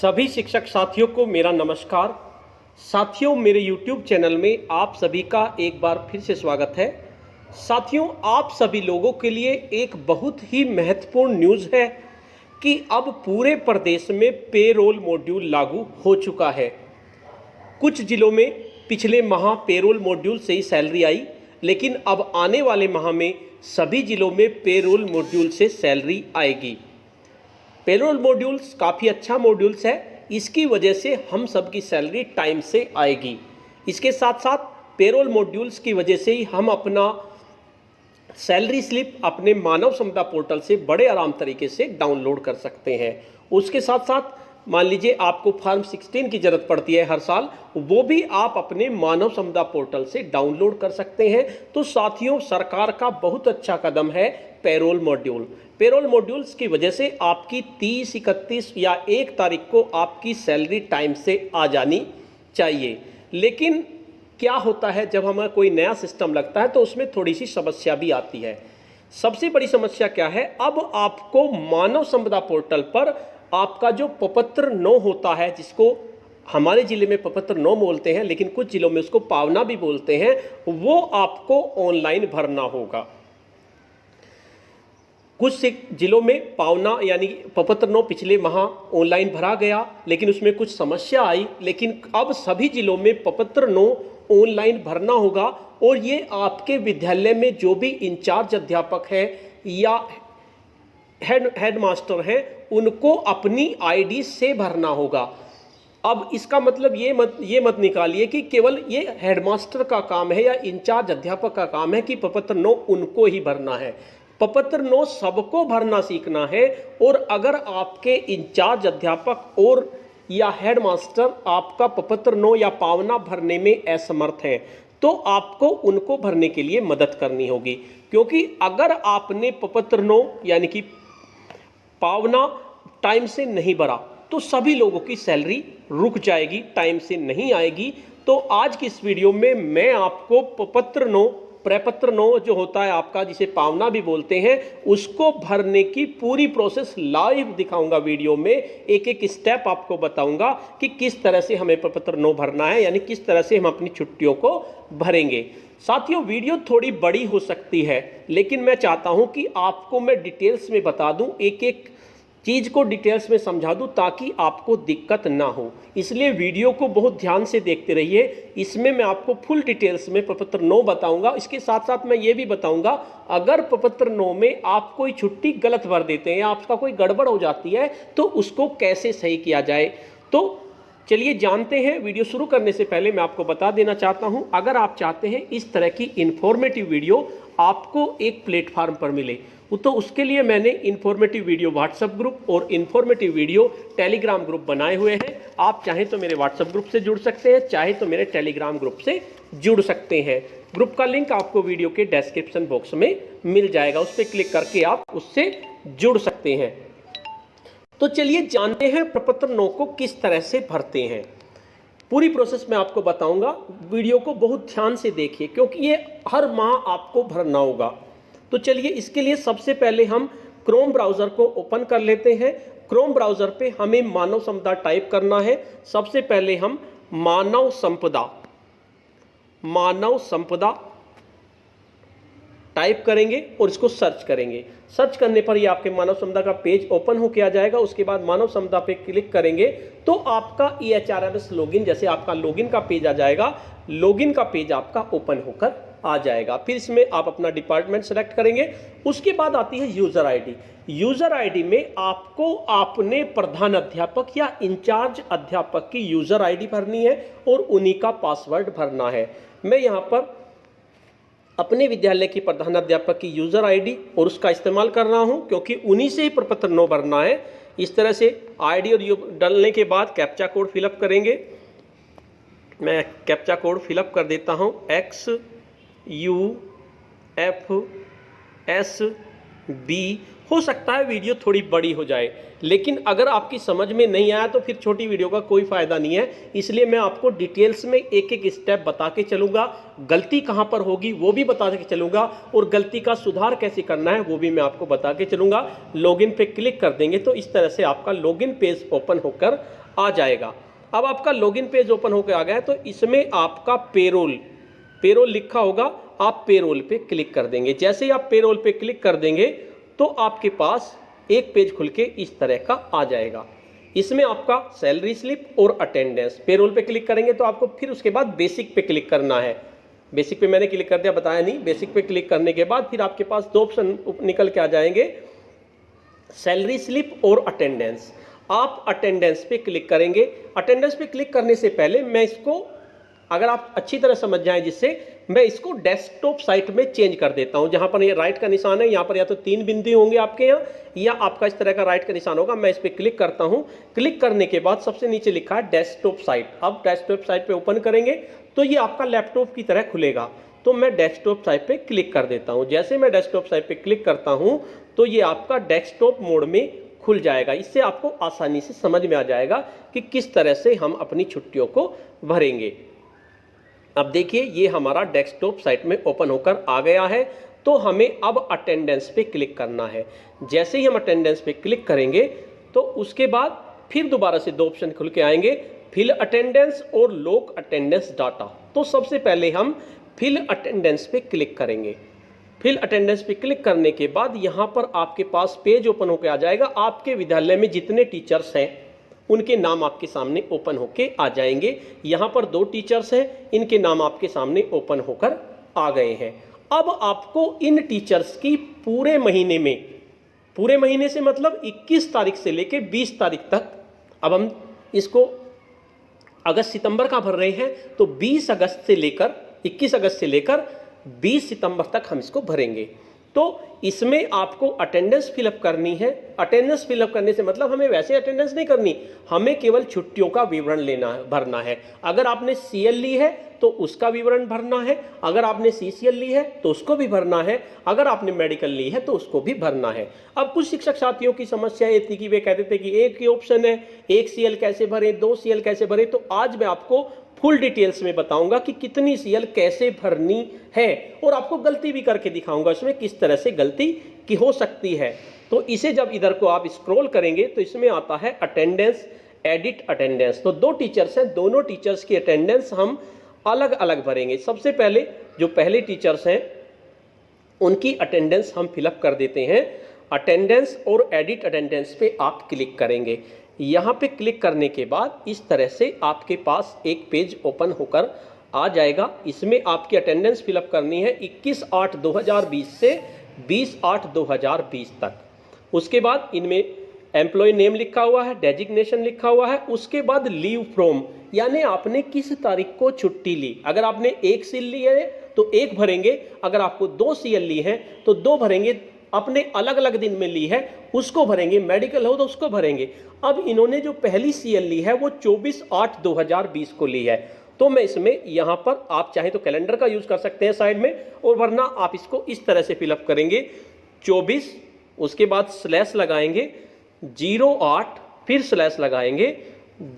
सभी शिक्षक साथियों को मेरा नमस्कार। साथियों, मेरे YouTube चैनल में आप सभी का एक बार फिर से स्वागत है। साथियों, आप सभी लोगों के लिए एक बहुत ही महत्वपूर्ण न्यूज़ है कि अब पूरे प्रदेश में पेरोल मॉड्यूल लागू हो चुका है। कुछ जिलों में पिछले माह पेरोल मॉड्यूल से ही सैलरी आई, लेकिन अब आने वाले माह में सभी जिलों में पेरोल मॉड्यूल से सैलरी आएगी। पेरोल मॉड्यूल्स काफ़ी अच्छा मॉड्यूल्स है, इसकी वजह से हम सब की सैलरी टाइम से आएगी। इसके साथ साथ पेरोल मॉड्यूल्स की वजह से ही हम अपना सैलरी स्लिप अपने मानव संपदा पोर्टल से बड़े आराम तरीके से डाउनलोड कर सकते हैं। उसके साथ साथ मान लीजिए आपको फॉर्म 16 की ज़रूरत पड़ती है हर साल, वो भी आप अपने मानव संपदा पोर्टल से डाउनलोड कर सकते हैं। तो साथियों, सरकार का बहुत अच्छा कदम है पेरोल मॉड्यूल। पेरोल मॉड्यूल्स की वजह से आपकी 30, 31 या 1 तारीख को आपकी सैलरी टाइम से आ जानी चाहिए। लेकिन क्या होता है, जब हमें कोई नया सिस्टम लगता है तो उसमें थोड़ी सी समस्या भी आती है। सबसे बड़ी समस्या क्या है, अब आपको मानव संपदा पोर्टल पर आपका जो प्रपत्र 9 होता है, जिसको हमारे ज़िले में प्रपत्र 9 बोलते हैं, लेकिन कुछ ज़िलों में उसको पावना भी बोलते हैं, वो आपको ऑनलाइन भरना होगा। कुछ जिलों में पावना यानी प्रपत्र 9 पिछले माह ऑनलाइन भरा गया, लेकिन उसमें कुछ समस्या आई। लेकिन अब सभी जिलों में प्रपत्र 9 ऑनलाइन भरना होगा, और ये आपके विद्यालय में जो भी इंचार्ज अध्यापक है या हेडमास्टर हैं, उनको अपनी आईडी से भरना होगा। अब इसका मतलब ये मत निकालिए कि केवल ये हेडमास्टर का काम है या इंचार्ज अध्यापक का काम है कि प्रपत्र 9 उनको ही भरना है। प्रपत्र 9 सबको भरना सीखना है। और अगर आपके इंचार्ज अध्यापक और या हेडमास्टर आपका प्रपत्र 9 या पावना भरने में असमर्थ हैं, तो आपको उनको भरने के लिए मदद करनी होगी। क्योंकि अगर आपने प्रपत्र 9 यानी कि पावना टाइम से नहीं भरा तो सभी लोगों की सैलरी रुक जाएगी, टाइम से नहीं आएगी। तो आज की इस वीडियो में मैं आपको प्रपत्र 9 जो होता है आपका, जिसे पावना भी बोलते हैं, उसको भरने की पूरी प्रोसेस लाइव दिखाऊंगा। वीडियो में एक एक स्टेप आपको बताऊंगा कि किस तरह से हमें प्रपत्र 9 भरना है, यानी किस तरह से हम अपनी छुट्टियों को भरेंगे। साथियों, वीडियो थोड़ी बड़ी हो सकती है, लेकिन मैं चाहता हूं कि आपको मैं डिटेल्स में बता दूं, एक एक चीज़ को डिटेल्स में समझा दूं, ताकि आपको दिक्कत ना हो। इसलिए वीडियो को बहुत ध्यान से देखते रहिए। इसमें मैं आपको फुल डिटेल्स में प्रपत्र 9 बताऊंगा। इसके साथ साथ मैं ये भी बताऊंगा, अगर प्रपत्र 9 में आप कोई छुट्टी गलत भर देते हैं या आपका कोई गड़बड़ हो जाती है तो उसको कैसे सही किया जाए। तो चलिए जानते हैं। वीडियो शुरू करने से पहले मैं आपको बता देना चाहता हूं, अगर आप चाहते हैं इस तरह की इन्फॉर्मेटिव वीडियो आपको एक प्लेटफार्म पर मिले, तो उसके लिए मैंने इन्फॉर्मेटिव वीडियो व्हाट्सएप ग्रुप और इन्फॉर्मेटिव वीडियो टेलीग्राम ग्रुप बनाए हुए हैं। आप चाहें तो मेरे व्हाट्सएप ग्रुप से जुड़ सकते हैं, चाहे तो मेरे टेलीग्राम ग्रुप से जुड़ सकते हैं। ग्रुप का लिंक आपको वीडियो के डिस्क्रिप्शन बॉक्स में मिल जाएगा, उस पर क्लिक करके आप उससे जुड़ सकते हैं। तो चलिए जानते हैं प्रपत्र 9 को किस तरह से भरते हैं। पूरी प्रोसेस मैं आपको बताऊंगा। वीडियो को बहुत ध्यान से देखिए, क्योंकि ये हर माह आपको भरना होगा। तो चलिए, इसके लिए सबसे पहले हम क्रोम ब्राउज़र को ओपन कर लेते हैं। क्रोम ब्राउज़र पे हमें मानव संपदा टाइप करना है। सबसे पहले हम मानव संपदा टाइप करेंगे और इसको सर्च करेंगे। सर्च करने पर ये आपके मानव संपदा का पेज ओपन होकर आ जाएगा। उसके बाद मानव संपदा पे क्लिक करेंगे तो आपका EHRMS लॉगिन, जैसे आपका लॉगिन का पेज आ जाएगा, लॉगिन का पेज आपका ओपन होकर आ जाएगा। फिर इसमें आप अपना डिपार्टमेंट सेलेक्ट करेंगे। उसके बाद आती है यूज़र आईडी। यूज़र आईडी में आपको अपने प्रधान अध्यापक या इंचार्ज अध्यापक की यूज़र आईडी भरनी है और उन्हीं का पासवर्ड भरना है। मैं यहाँ पर अपने विद्यालय की प्रधानाध्यापक की यूज़र आईडी और उसका इस्तेमाल कर रहा हूं, क्योंकि उन्हीं से ही प्रपत्र 9 भरना है। इस तरह से आईडी और डालने के बाद कैप्चा कोड फिलअप करेंगे। मैं कैप्चा कोड फिलअप कर देता हूं, XUFSB। हो सकता है वीडियो थोड़ी बड़ी हो जाए, लेकिन अगर आपकी समझ में नहीं आया तो फिर छोटी वीडियो का कोई फ़ायदा नहीं है। इसलिए मैं आपको डिटेल्स में एक एक स्टेप बता के चलूँगा, गलती कहाँ पर होगी वो भी बता के चलूँगा, और गलती का सुधार कैसे करना है वो भी मैं आपको बता के चलूँगा। लॉगिन पे क्लिक कर देंगे तो इस तरह से आपका लॉगिन पेज ओपन होकर आ जाएगा। अब आपका लॉगिन पेज ओपन होकर आ गया है, तो इसमें आपका पेरोल लिखा होगा, आप पेरोल पे क्लिक कर देंगे। जैसे ही आप पेरोल पे क्लिक कर देंगे तो आपके पास एक पेज खुल के इस तरह का आ जाएगा। इसमें आपका सैलरी स्लिप और अटेंडेंस, पेरोल पे क्लिक करेंगे तो आपको फिर उसके बाद बेसिक पे क्लिक करना है। बेसिक पे मैंने क्लिक कर दिया, बताया नहीं। बेसिक पे क्लिक करने के बाद फिर आपके पास 2 ऑप्शन निकल के आ जाएंगे, सैलरी स्लिप और अटेंडेंस। आप अटेंडेंस पे क्लिक करेंगे। अटेंडेंस पे क्लिक करने से पहले मैं इसको, अगर आप अच्छी तरह समझ जाएं जिससे, मैं इसको डेस्कटॉप साइट में चेंज कर देता हूं। जहां पर ये राइट का निशान है, यहां पर या तो 3 बिंदु होंगे आपके यहाँ, या आपका इस तरह का राइट का निशान होगा। मैं इस पर क्लिक करता हूं। क्लिक करने के बाद सबसे नीचे लिखा है डेस्कटॉप साइट। अब डेस्कटॉप साइट पे ओपन करेंगे तो ये आपका लैपटॉप की तरह खुलेगा। तो मैं डेस्कटॉप साइट पे क्लिक कर देता हूं। जैसे मैं डेस्कटॉप साइट पे क्लिक करता हूं तो ये आपका डेस्कटॉप मोड में खुल जाएगा। इससे आपको आसानी से समझ में आ जाएगा कि किस तरह से हम अपनी छुट्टियों को भरेंगे। अब देखिए, ये हमारा डेस्कटॉप साइट में ओपन होकर आ गया है। तो हमें अब अटेंडेंस पे क्लिक करना है। जैसे ही हम अटेंडेंस पे क्लिक करेंगे तो उसके बाद फिर दोबारा से 2 ऑप्शन खुल के आएंगे, फिल अटेंडेंस और लॉग अटेंडेंस डाटा। तो सबसे पहले हम फिल अटेंडेंस पे क्लिक करेंगे। फिल अटेंडेंस पे क्लिक करने के बाद यहाँ पर आपके पास पेज ओपन होकर आ जाएगा। आपके विद्यालय में जितने टीचर्स हैं उनके नाम आपके सामने ओपन होके आ जाएंगे। यहाँ पर 2 टीचर्स हैं, इनके नाम आपके सामने ओपन होकर आ गए हैं। अब आपको इन टीचर्स की पूरे महीने से मतलब 21 तारीख से लेके 20 तारीख तक, अब हम इसको अगस्त सितंबर का भर रहे हैं तो 21 अगस्त से लेकर 20 सितंबर तक हम इसको भरेंगे। तो इसमें आपको अटेंडेंस फिलअप करनी है। अटेंडेंस फिलअप करने से मतलब हमें वैसे अटेंडेंस नहीं करनी, हमें केवल छुट्टियों का विवरण भरना है। अगर आपने सीएल ली है तो उसका विवरण भरना है, अगर आपने सीसीएल ली है तो उसको भी भरना है, अगर आपने मेडिकल ली है तो उसको भी भरना है। अब कुछ शिक्षक साथियों की समस्या ये थी कि वे कहते थे कि एक ही ऑप्शन है, 1 सीएल कैसे भरे, 2 सीएल कैसे भरे। तो आज मैं आपको फुल डिटेल्स में बताऊंगा कि कितनी सीएल कैसे भरनी है, और आपको गलती भी करके दिखाऊंगा इसमें किस तरह से गलती की हो सकती है। तो इसे जब इधर को आप स्क्रॉल करेंगे तो इसमें आता है अटेंडेंस, एडिट अटेंडेंस। तो 2 टीचर्स हैं, दोनों टीचर्स की अटेंडेंस हम अलग अलग भरेंगे। सबसे पहले जो पहले टीचर्स हैं उनकी अटेंडेंस हम फिलअप कर देते हैं। अटेंडेंस और एडिट अटेंडेंस पे आप क्लिक करेंगे। यहाँ पे क्लिक करने के बाद इस तरह से आपके पास एक पेज ओपन होकर आ जाएगा। इसमें आपकी अटेंडेंस फिलअप करनी है 21/8/2020 से 20/8/2020 तक। उसके बाद इनमें एम्प्लॉय नेम लिखा हुआ है, डेजिग्नेशन लिखा हुआ है, उसके बाद लीव फ्रॉम, यानी आपने किस तारीख को छुट्टी ली। अगर आपने 1 सीएल ली है तो 1 भरेंगे, अगर आपको 2 सीएल ली है तो 2 भरेंगे, अपने अलग अलग दिन में ली है उसको भरेंगे, मेडिकल हो तो उसको भरेंगे। अब इन्होंने जो पहली सीएल ली है वो 24/8/2020 को ली है। तो मैं इसमें यहाँ पर, आप चाहे तो कैलेंडर का यूज कर सकते हैं साइड में, और वरना आप इसको इस तरह से फिलअप करेंगे 24, उसके बाद स्लैश लगाएंगे 08, फिर स्लैश लगाएंगे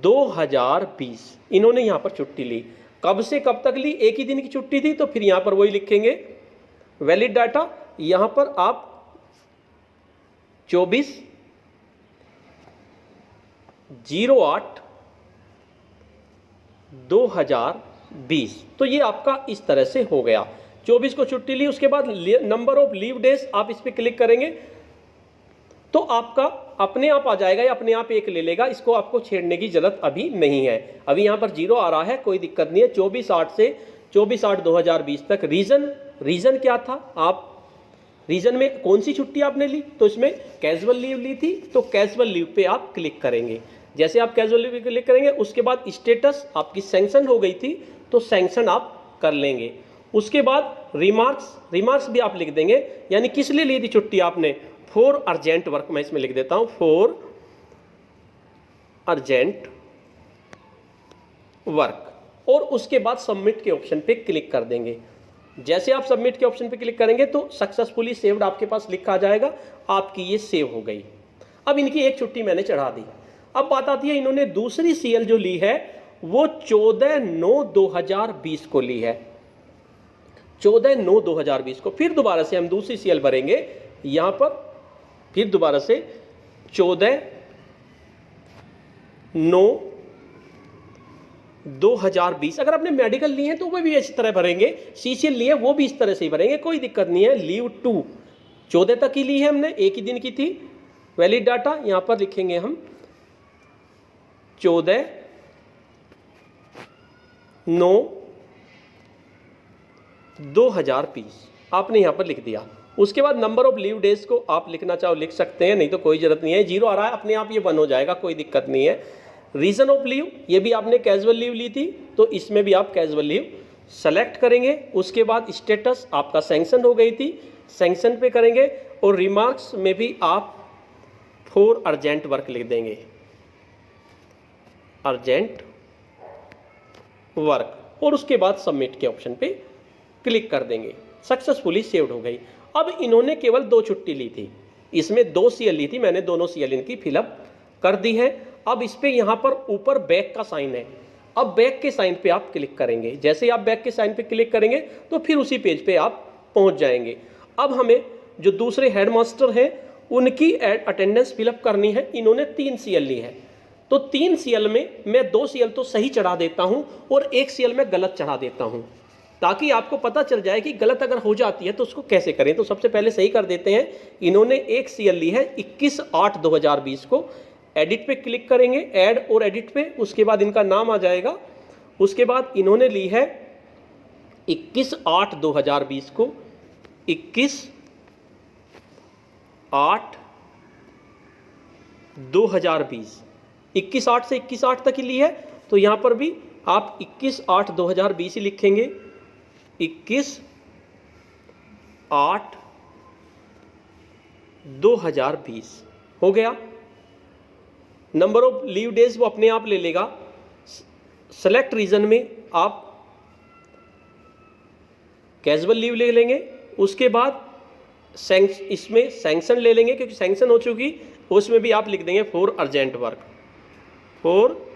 2020। इन्होंने यहाँ पर छुट्टी ली, कब से कब तक ली, एक ही दिन की छुट्टी थी, तो फिर यहाँ पर वही लिखेंगे वैलिड डाटा। यहाँ पर आप 24/08/2020, तो ये आपका इस तरह से हो गया। 24 को छुट्टी ली, उसके बाद नंबर ऑफ लीव डेज आप इस पर क्लिक करेंगे तो आपका अपने आप आ जाएगा, या अपने आप 1 ले लेगा, इसको आपको छेड़ने की जरूरत अभी नहीं है। अभी यहाँ पर 0 आ रहा है, कोई दिक्कत नहीं है। 24/8 से 24/8/2020 तक। रीजन क्या था, आप रीजन में कौन सी छुट्टी आपने ली, तो इसमें कैजुअल लीव ली थी, तो कैजुअल लीव पे आप क्लिक करेंगे। जैसे आप कैजुअल लीव पे क्लिक करेंगे उसके बाद स्टेटस आपकी सैंक्शन हो गई थी तो सैंक्शन आप कर लेंगे। उसके बाद रिमार्क्स भी आप लिख देंगे, यानी किस लिए ली थी छुट्टी आपने, फॉर अर्जेंट वर्क, मैं इसमें लिख देता हूं फॉर अर्जेंट वर्क, और उसके बाद सबमिट के ऑप्शन पे क्लिक कर देंगे। जैसे आप सबमिट के ऑप्शन पे क्लिक करेंगे तो सक्सेसफुली सेव्ड आपके पास लिखा आ जाएगा, आपकी ये सेव हो गई। अब इनकी एक छुट्टी मैंने चढ़ा दी। अब बात आती है, इन्होंने दूसरी सीएल जो ली है वो 14/9/2020 को ली है, 14/9/2020 को। फिर दोबारा से हम दूसरी सीएल भरेंगे, यहाँ पर फिर दोबारा से 9/2020। अगर आपने मेडिकल लिए हैं तो वो भी इस तरह भरेंगे, CCL लिए वो भी इस तरह से ही भरेंगे, कोई दिक्कत नहीं है। लीव 2 14 तक की ली है हमने, एक ही दिन की थी। वैलिड डाटा यहाँ पर लिखेंगे हम 14/9/2020 आपने यहाँ पर लिख दिया। उसके बाद नंबर ऑफ लीव डेज को आप लिखना चाहो लिख सकते हैं, नहीं तो कोई जरूरत नहीं है। 0 आ रहा है अपने आप ये 1 हो जाएगा, कोई दिक्कत नहीं है। रीजन ऑफ लीव, ये भी आपने कैजुअल लीव ली थी तो इसमें भी आप कैजुअल लीव सेलेक्ट करेंगे। उसके बाद स्टेटस आपका सैंक्शन हो गई थी, सैंक्शन पे करेंगे। और रिमार्क्स में भी आप फॉर अर्जेंट वर्क लिख देंगे, अर्जेंट वर्क, और उसके बाद सबमिट के ऑप्शन पे क्लिक कर देंगे। सक्सेसफुली सेव्ड हो गई। अब इन्होंने केवल 2 छुट्टी ली थी, इसमें 2 CL ली थी, मैंने दोनों CL इनकी फिलअप कर दी है। अब इस पे यहाँ पर ऊपर बैक का साइन है, अब बैक के साइन पे आप क्लिक करेंगे। जैसे ही आप बैक के साइन पे क्लिक करेंगे तो फिर उसी पेज पे आप पहुँच जाएंगे। अब हमें जो दूसरे हेडमास्टर हैं उनकी अटेंडेंस फिलअप करनी है। इन्होंने 3 CL ली है, तो 3 CL में मैं 2 CL तो सही चढ़ा देता हूँ और 1 CL में गलत चढ़ा देता हूँ, ताकि आपको पता चल जाए कि गलत अगर हो जाती है तो उसको कैसे करें। तो सबसे पहले सही कर देते हैं। इन्होंने 1 CL ली है 21/8/2020 को, एडिट पे क्लिक करेंगे, ऐड और एडिट पे, उसके बाद इनका नाम आ जाएगा। उसके बाद इन्होंने ली है 21/8/2020 को, 21/8/2020, 21/8 से 21/8 तक ही ली है, तो यहाँ पर भी आप 21/8/2020 ही लिखेंगे। 21/8/2020 हो गया। नंबर ऑफ लीव डेज वो अपने आप ले लेगा। सेलेक्ट रीजन में आप कैजुअल लीव ले लेंगे। उसके बाद इसमें सैंक्शन ले लेंगे, क्योंकि सैंक्शन हो चुकी, उसमें भी आप लिख देंगे for urgent work, for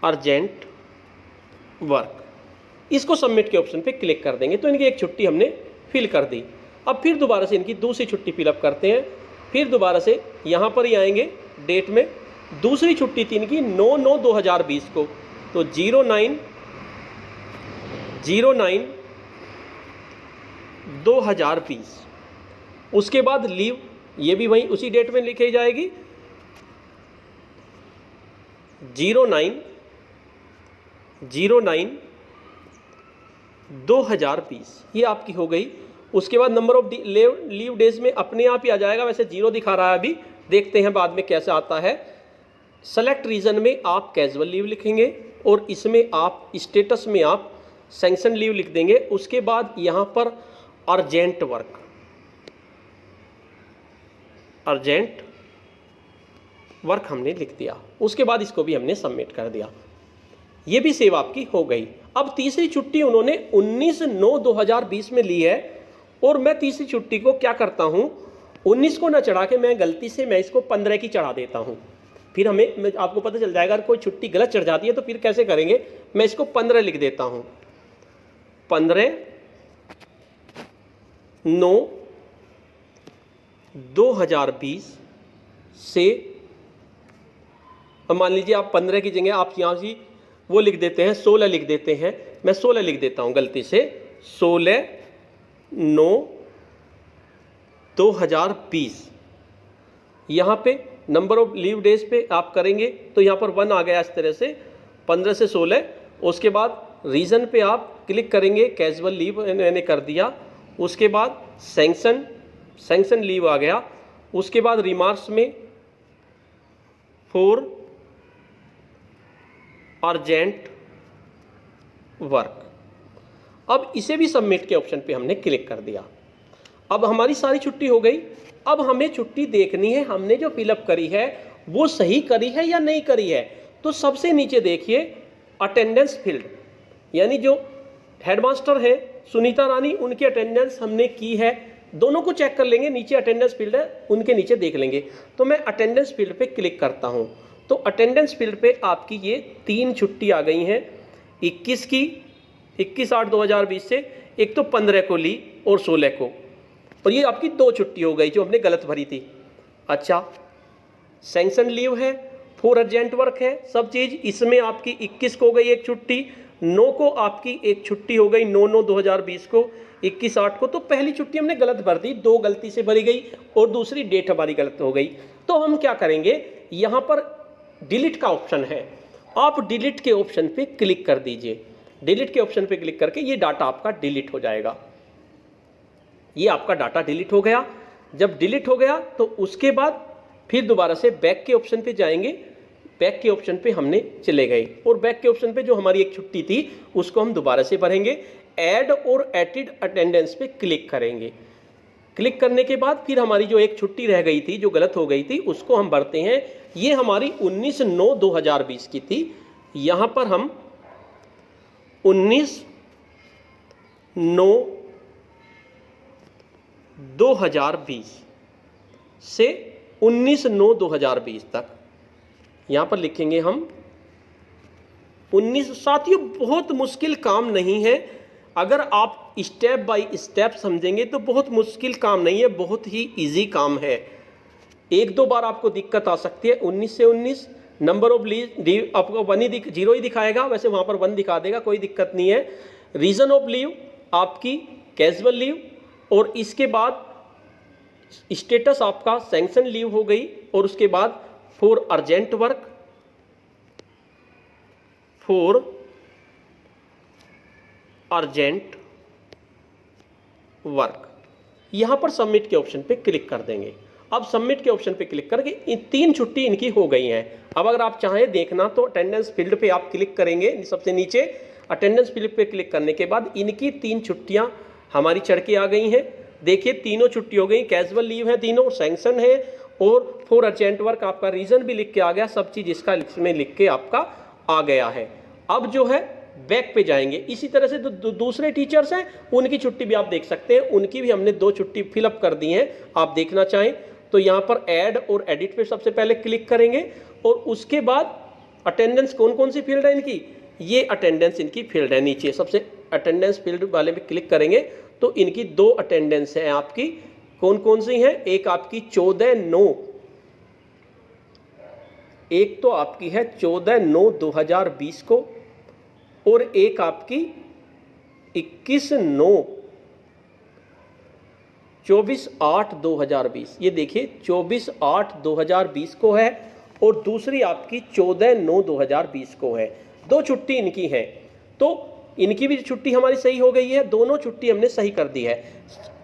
urgent work. इसको सबमिट के ऑप्शन पे क्लिक कर देंगे तो इनकी एक छुट्टी हमने फिल कर दी। अब फिर दोबारा से इनकी दूसरी छुट्टी फिलअप करते हैं। फिर दोबारा से यहाँ पर ही आएंगे, डेट में दूसरी छुट्टी थी इनकी 9/9/2020 को, तो 09/09/2020। उसके बाद लीव, ये भी वहीं उसी डेट में लिखी जाएगी 09/09/2020, ये आपकी हो गई। उसके बाद नंबर ऑफ लीव डेज में अपने आप ही आ जाएगा, वैसे 0 दिखा रहा है अभी, देखते हैं बाद में कैसे आता है। सेलेक्ट रीजन में आप कैजुअल लीव लिखेंगे और इसमें आप स्टेटस में आप सैंक्शन लीव लिख देंगे। उसके बाद यहाँ पर अर्जेंट वर्क, अर्जेंट वर्क हमने लिख दिया। उसके बाद इसको भी हमने सबमिट कर दिया, ये भी सेव आपकी हो गई। अब तीसरी छुट्टी उन्होंने 19/9/2020 में ली है, और मैं तीसरी छुट्टी को क्या करता हूँ, 19 को ना चढ़ा के मैं गलती से मैं इसको 15 की चढ़ा देता हूँ। फिर हमें आपको पता चल जाएगा अगर कोई छुट्टी गलत चढ़ जाती है तो फिर कैसे करेंगे। मैं इसको 15 लिख देता हूँ, 15/9/2020 से, मान लीजिए आप 15 की जगह आप यहाँ से वो लिख देते हैं, 16 लिख देते हैं। मैं 16 लिख देता हूँ गलती से, 16/9/2020। यहाँ पे नंबर ऑफ लीव डेज पे आप करेंगे तो यहाँ पर 1 आ गया इस तरह से, 15 से 16। उसके बाद रीज़न पे आप क्लिक करेंगे, कैजुअल लीव मैंने कर दिया। उसके बाद सैंक्शन लीव आ गया। उसके बाद रिमार्क्स में फॉर अर्जेंट वर्क। अब इसे भी सबमिट के ऑप्शन पे हमने क्लिक कर दिया। अब हमारी सारी छुट्टी हो गई। अब हमें छुट्टी देखनी है हमने जो फिलअप करी है वो सही करी है या नहीं करी है। तो सबसे नीचे देखिए अटेंडेंस फील्ड, यानी जो हेडमास्टर है सुनीता रानी, उनकी अटेंडेंस हमने की है। दोनों को चेक कर लेंगे, नीचे अटेंडेंस फील्ड है, उनके नीचे देख लेंगे। तो मैं अटेंडेंस फील्ड पे क्लिक करता हूँ तो अटेंडेंस फील्ड पे आपकी ये 3 छुट्टी आ गई हैं। 21 की 21/8/2020 से, एक तो 15 को ली और 16 को, और ये आपकी 2 छुट्टी हो गई जो हमने गलत भरी थी। अच्छा, सैंक्शन लीव है 4 अर्जेंट वर्क है सब चीज़। इसमें आपकी 21 को हो गई एक छुट्टी, 9 को आपकी एक छुट्टी हो गई, 9/9/2020 को, 21/8 को। तो पहली छुट्टी हमने गलत भर दी, 2 गलती से भरी गई और दूसरी डेट हमारी गलत हो गई। तो हम क्या करेंगे, यहाँ पर डिलीट का ऑप्शन है, आप डिलीट के ऑप्शन पे क्लिक कर दीजिए। डिलीट के ऑप्शन पे क्लिक करके ये डाटा आपका डिलीट हो जाएगा। ये आपका डाटा डिलीट हो गया। जब डिलीट हो गया तो उसके बाद फिर दोबारा से बैक के ऑप्शन पे जाएंगे। बैक के ऑप्शन पे हमने चले गए और बैक के ऑप्शन पे जो हमारी एक छुट्टी थी उसको हम दोबारा से भरेंगे। ऐड और एडिट अटेंडेंस पे क्लिक करेंगे। क्लिक करने के बाद फिर हमारी जो एक छुट्टी रह गई थी, जो गलत हो गई थी, उसको हम भरते हैं। ये हमारी 19/9/2020 की थी। यहाँ पर हम 19/9/2020 से 19/9/2020 तक यहाँ पर लिखेंगे हम 19। साथियों बहुत मुश्किल काम नहीं है, अगर आप स्टेप बाय स्टेप समझेंगे तो बहुत मुश्किल काम नहीं है, बहुत ही इजी काम है। 1-2 बार आपको दिक्कत आ सकती है। 19 से 19 नंबर ऑफ लीव आपको 0 ही दिखाएगा, वैसे वहाँ पर 1 दिखा देगा, कोई दिक्कत नहीं है। रीज़न ऑफ लीव आपकी कैजुअल लीव, और इसके बाद स्टेटस आपका सैंक्शन लीव हो गई, और उसके बाद for urgent work, for urgent work. यहां पर सबमिट के ऑप्शन पे क्लिक कर देंगे। अब सबमिट के ऑप्शन पे क्लिक करके इन 3 छुट्टी इनकी हो गई हैं। अब अगर आप चाहें देखना तो अटेंडेंस फील्ड पे आप क्लिक करेंगे, सबसे नीचे अटेंडेंस फील्ड पे क्लिक करने के बाद इनकी 3 छुट्टियां हमारी चढ़ के आ गई हैं। देखिए तीनों छुट्टी हो गई, कैजुअल लीव है तीनों, सैंक्शन है और फॉर अर्जेंट वर्क आपका रीजन भी लिख के आ गया, सब चीज इसका इसमें लिख के आपका आ गया है। अब जो है बैक पे जाएंगे। इसी तरह से दूसरे टीचर्स हैं, उनकी छुट्टी भी आप देख सकते हैं, उनकी भी हमने 2 छुट्टी फिलअप कर दी हैं। आप देखना चाहें तो यहाँ पर ऐड और एडिट पे सबसे पहले क्लिक करेंगे, और उसके बाद अटेंडेंस कौन कौन सी फील्ड है इनकी, ये अटेंडेंस इनकी फील्ड है। नीचे सबसे अटेंडेंस फील्ड वाले पे क्लिक करेंगे तो इनकी 2 अटेंडेंस है आपकी, कौन कौन सी हैं, एक आपकी 14/9, एक तो आपकी है 14/9/2020 को, और एक आपकी 24/8/2020। ये देखिए 24/8/2020 को है, और दूसरी आपकी 14/9/2020 को है। 2 छुट्टी इनकी है, तो इनकी भी छुट्टी हमारी सही हो गई है, दोनों छुट्टी हमने सही कर दी है।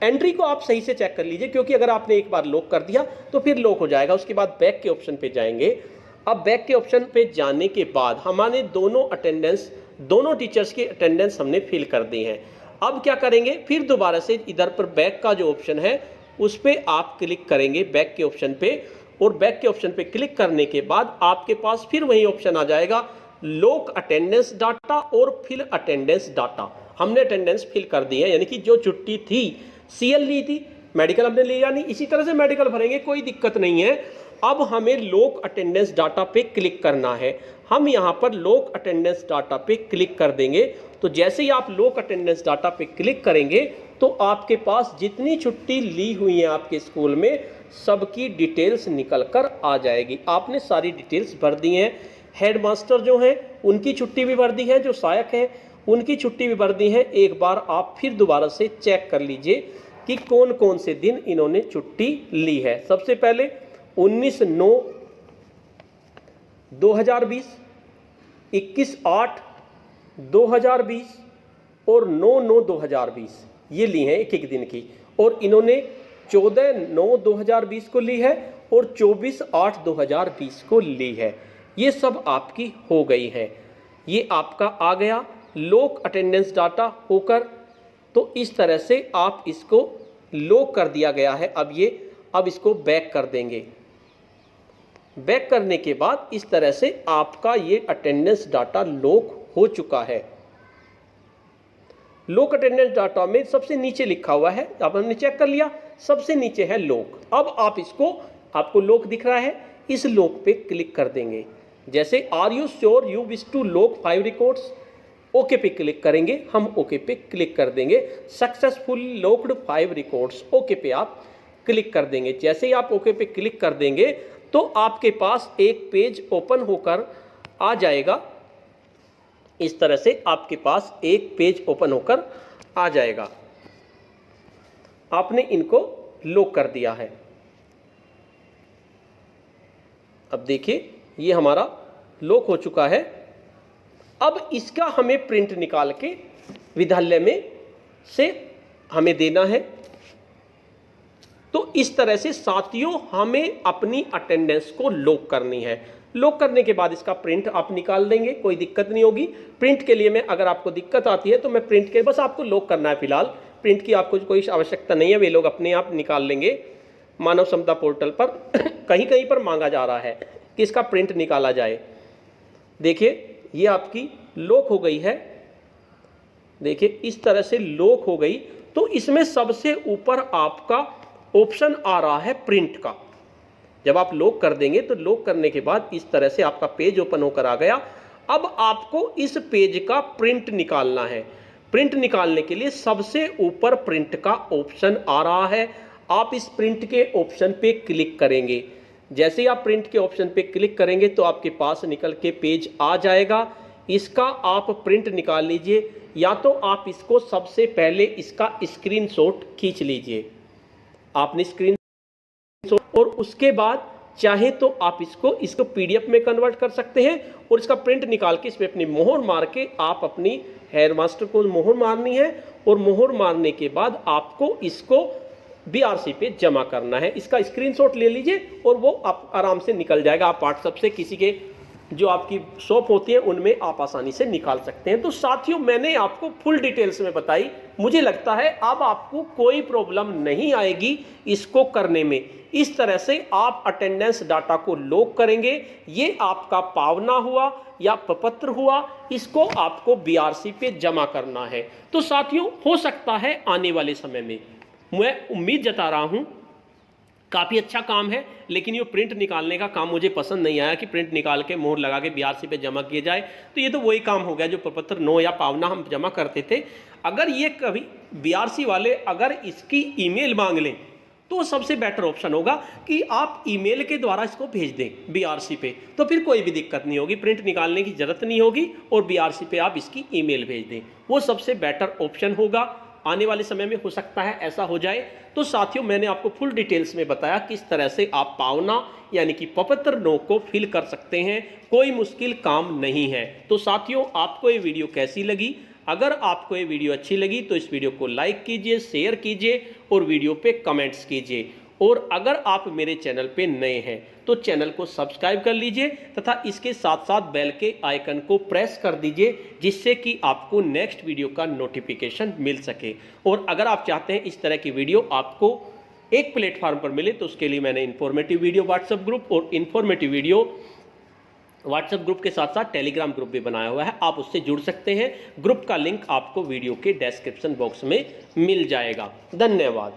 एंट्री को आप सही से चेक कर लीजिए, क्योंकि अगर आपने एक बार लॉक कर दिया तो फिर लॉक हो जाएगा। उसके बाद बैक के ऑप्शन पे जाएंगे। अब बैक के ऑप्शन पे जाने के बाद हमारे दोनों टीचर्स की अटेंडेंस हमने फिल कर दी है। अब क्या करेंगे, फिर दोबारा से इधर पर बैक का जो ऑप्शन है उस पर आप क्लिक करेंगे, बैक के ऑप्शन पे, और बैक के ऑप्शन पे क्लिक करने के बाद आपके पास फिर वही ऑप्शन आ जाएगा, लॉक अटेंडेंस डाटा और फिल अटेंडेंस डाटा। हमने अटेंडेंस फिल कर दी है, यानी कि जो छुट्टी थी, CL ली थी, मेडिकल हमने लिया नहीं, इसी तरह से मेडिकल भरेंगे, कोई दिक्कत नहीं है। अब हमें लॉक अटेंडेंस डाटा पे क्लिक करना है। हम यहाँ पर लॉक अटेंडेंस डाटा पे क्लिक कर देंगे। तो जैसे ही आप लॉक अटेंडेंस डाटा पे क्लिक करेंगे तो आपके पास जितनी छुट्टी ली हुई है आपके स्कूल में, सबकी डिटेल्स निकल कर आ जाएगी। आपने सारी डिटेल्स भर दी हैं। हेडमास्टर जो हैं उनकी छुट्टी भी भर दी है, जो सहायक हैं उनकी छुट्टी भी भर दी है। एक बार आप फिर दोबारा से चेक कर लीजिए कि कौन कौन से दिन इन्होंने छुट्टी ली है। सबसे पहले 19/9/2020, 21/8/2020 और 9/9/2020 ये ली हैं एक एक दिन की, और इन्होंने 14/9/2020 को ली है और 24/8/2020 को ली है। ये सब आपकी हो गई है। ये आपका आ गया लॉक अटेंडेंस डाटा होकर। तो इस तरह से आप इसको लॉक कर दिया गया है। अब इसको बैक कर देंगे। बैक करने के बाद इस तरह से आपका ये अटेंडेंस डाटा लॉक हो चुका है। लॉक अटेंडेंस डाटा में सबसे नीचे लिखा हुआ है, अब हमने चेक कर लिया, सबसे नीचे है लॉक। अब आपको लॉक दिख रहा है, इस लॉक पे क्लिक कर देंगे। जैसे are you sure you wish to lock 5 records, okay पे क्लिक करेंगे, हम ओके पे क्लिक कर देंगे। सक्सेसफुल लॉक्ड 5 रिकॉर्ड्स, ओके पे आप क्लिक कर देंगे। जैसे ही आप ओके पे क्लिक कर देंगे तो आपके पास एक पेज ओपन होकर आ जाएगा। इस तरह से आपके पास एक पेज ओपन होकर आ जाएगा। आपने इनको लॉक कर दिया है। अब देखिए ये हमारा लॉक हो चुका है। अब इसका हमें प्रिंट निकाल के विद्यालय में से हमें देना है। तो इस तरह से साथियों हमें अपनी अटेंडेंस को लॉक करनी है। लॉक करने के बाद इसका प्रिंट आप निकाल देंगे, कोई दिक्कत नहीं होगी। प्रिंट के लिए मैं, अगर आपको दिक्कत आती है तो मैं प्रिंट के, बस आपको लॉक करना है। फिलहाल प्रिंट की आपको कोई आवश्यकता नहीं है, वे लोग अपने आप निकाल लेंगे। मानव क्षमता पोर्टल पर कहीं कहीं पर मांगा जा रहा है कि इसका प्रिंट निकाला जाए। देखिए ये आपकी लॉक हो गई है। देखिए इस तरह से लॉक हो गई। तो इसमें सबसे ऊपर आपका ऑप्शन आ रहा है प्रिंट का। जब आप लॉक कर देंगे तो लॉक करने के बाद इस तरह से आपका पेज ओपन होकर आ गया। अब आपको इस पेज का प्रिंट निकालना है। प्रिंट निकालने के लिए सबसे ऊपर प्रिंट का ऑप्शन आ रहा है। आप इस प्रिंट के ऑप्शन पे क्लिक करेंगे। जैसे ही आप प्रिंट के ऑप्शन पे क्लिक करेंगे तो आपके पास निकल के पेज आ जाएगा। इसका आप प्रिंट निकाल लीजिए, या तो आप इसको सबसे पहले इसका स्क्रीनशॉट खींच लीजिए। आपने स्क्रीनशॉट, और उसके बाद चाहे तो आप इसको पीडीएफ में कन्वर्ट कर सकते हैं और इसका प्रिंट निकाल के इसमें अपनी मोहर मार के आप अपनी हेडमास्टर को मोहर मारनी है। और मोहर मारने के बाद आपको इसको बीआरसी पे जमा करना है। इसका स्क्रीनशॉट ले लीजिए और वो आप आराम से निकल जाएगा। आप व्हाट्सएप से किसी के जो आपकी शॉप होती है उनमें आप आसानी से निकाल सकते हैं। तो साथियों मैंने आपको फुल डिटेल्स में बताई। मुझे लगता है अब आपको कोई प्रॉब्लम नहीं आएगी इसको करने में। इस तरह से आप अटेंडेंस डाटा को लॉक करेंगे। ये आपका पावना हुआ या प्रपत्र हुआ, इसको आपको बीआरसी पे जमा करना है। तो साथियों हो सकता है आने वाले समय में, मैं उम्मीद जता रहा हूं, काफ़ी अच्छा काम है। लेकिन ये प्रिंट निकालने का काम मुझे पसंद नहीं आया कि प्रिंट निकाल के मोहर लगा के बीआरसी पे जमा किए जाए। तो ये तो वही काम हो गया जो प्रपत्र 9 या पावना हम जमा करते थे। अगर ये कभी बीआरसी वाले अगर इसकी ईमेल मांग लें तो सबसे बेटर ऑप्शन होगा कि आप ईमेल के द्वारा इसको भेज दें बीआरसी पे। तो फिर कोई भी दिक्कत नहीं होगी, प्रिंट निकालने की जरूरत नहीं होगी और बीआरसी पे आप इसकी ईमेल भेज दें। वो सबसे बेटर ऑप्शन होगा। आने वाले समय में हो सकता है ऐसा हो जाए। तो साथियों मैंने आपको फुल डिटेल्स में बताया किस तरह से आप पावना यानी कि प्रपत्र 9 को फिल कर सकते हैं। कोई मुश्किल काम नहीं है। तो साथियों आपको ये वीडियो कैसी लगी? अगर आपको ये वीडियो अच्छी लगी तो इस वीडियो को लाइक कीजिए, शेयर कीजिए और वीडियो पे कमेंट्स कीजिए। और अगर आप मेरे चैनल पे नए हैं तो चैनल को सब्सक्राइब कर लीजिए तथा इसके साथ साथ बेल के आइकन को प्रेस कर दीजिए, जिससे कि आपको नेक्स्ट वीडियो का नोटिफिकेशन मिल सके। और अगर आप चाहते हैं इस तरह की वीडियो आपको एक प्लेटफॉर्म पर मिले तो उसके लिए मैंने इन्फॉर्मेटिव वीडियो व्हाट्सएप ग्रुप और इन्फॉर्मेटिव वीडियो व्हाट्सएप ग्रुप के साथ साथ टेलीग्राम ग्रुप भी बनाया हुआ है, आप उससे जुड़ सकते हैं। ग्रुप का लिंक आपको वीडियो के डिस्क्रिप्शन बॉक्स में मिल जाएगा। धन्यवाद।